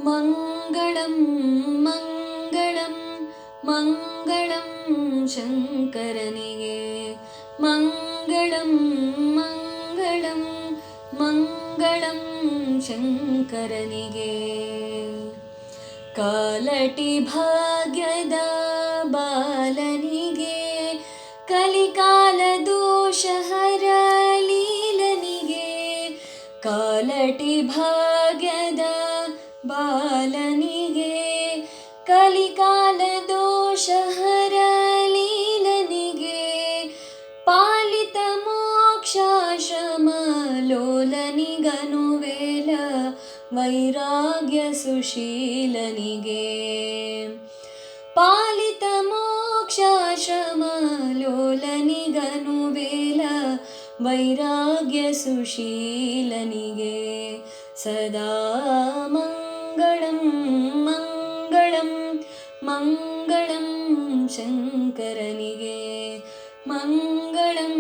ಮಂಗಳಂ ಮಂಗಳಂ ಮಂಗಳಂ ಶಂಕರನಿಗೆ ಮಂಗಳಂ ಮಂಗಳಂ ಮಂಗಳಂ ಶಂಕರನಿಗೆ ಕಾಲಟಿ ಭಾಗ್ಯದ ಬಾಲನಿಗೆ ಕಲಿಕಾಲ ದೋಷಹರ ಲೀಲನಿಗೆ ಕಾಲಟಿ ಭಾಗ್ಯದ ಬಾಲನಿಗೆ ಕಲಿಕಾಲ ದೋಷಹರ ಲೀಲನಿಗೆ ಪಾಲಿತ ಮೋಕ್ಷಾಶ್ರಮ ಲೋಲನಿಗನುವೇಲ ವೈರಾಗ್ಯ ಸುಶೀಲನಿಗೆ ಪಾಲಿತ ಮೋಕ್ಷಾಶ್ರಮ ಲೋಲನಿಗನುವೇಲ ವೈರಾಗ್ಯ ಸುಶೀಲನಿಗೆ ಸದಾ ಮಂಗಳಂ ಮಂಗಳಂ ಮಂಗಳಂ ಶಂಕರನಿಗೆ ಮಂಗಳಂ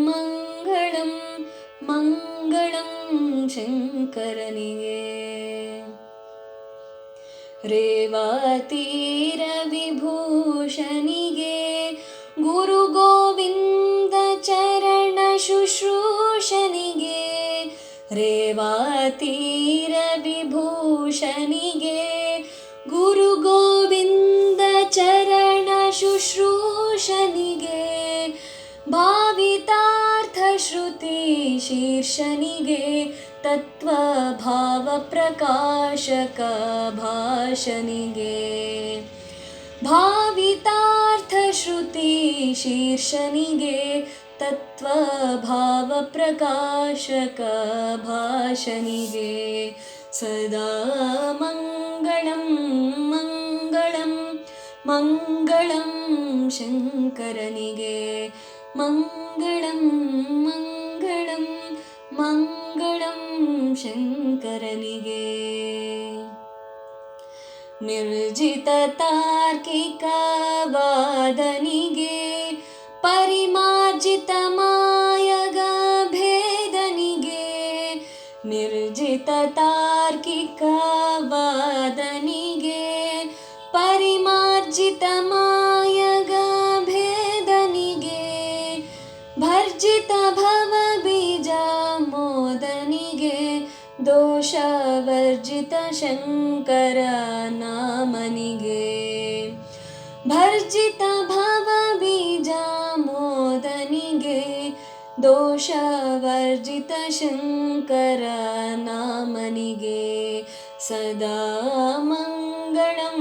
ಮಂಗಳಂ ಮಂಗಳಂ ಶಂಕರನಿಗೆ ರೇವಾತೀರ ವಿಭೂಷಣಿಗೆ ಗುರು ಗೋವಿಂದ ಚರಣ ಶುಶ್ರೂಷನಿಗೆ ರೇವಾತೀರ ವಿಭೂಷಣಿಗೆ ಗುರು ಗೋವಿಂದ ಚರಣ ಶುಶ್ರೂಷನಿಗೆ ಭಾವಿತಾರ್ಥ ಶ್ರುತಿ ಶೀರ್ಷನಿಗೆ ತತ್ವ ಭಾವ ಪ್ರಕಾಶಕ ಭಾಷನಿಗೆ ಭಾವಿತಾರ್ಥ ಶ್ರುತಿ ಶೀರ್ಷನಿಗೆ ತತ್ವ ಭಾವ ಪ್ರಕಾಶಕ ಭಾಷನಿಗೆ ಸದಾ ಮಂಗಳಂ ಮಂಗಳಂ ಮಂಗಳಂ ಶಂಕರನಿಗೆ ಮಂಗಳಂ ಮಂಗಳಂ ಮಂಗಳಂ ಶಂಕರನಿಗೆ ನಿರ್ಜಿತ ತಾರ್ಕಿಕ ವಾದನಿಗೆ ಪರಿಮಾರ್ಜಿತ ಮಾಯಗ ಭೇದನಿಗೆ ನಿರ್ಜಿತ ತಾರ್ಕಿಕ ವಾದನಿಗೆ ಪರಿಮಾರ್ಜಿತ ಮಾಯಗ ಭೇದನಿಗೆ ಭರ್ಜಿತ ಭವ ಬೀಜ ಮೋದನಿಗೆ ದೋಷವರ್ಜಿತ ಶಂಕರ ನಾಮನಿಗೆ ಭರ್ಜಿತ ಭವ ಬೀಜ ಮೋದನಿಗೆ ದೋಷವರ್ಜಿತ ಶಂಕರ ನಾಮನಿಗೆ ಸದಾ ಮಂಗಳಂ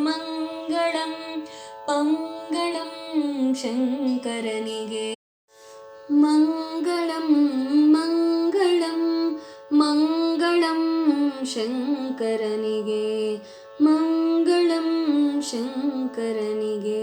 ಮಂಗಳಂ ಮಂಗಳಂ ಶಂಕರನಿಗೆ ಮಂಗಳಂ ಮಂಗಳಂ ಮಂಗಳಂ ಶಂಕರನಿಗೆ ಮಂಗಳಂ ಶಂಕರನಿಗೆ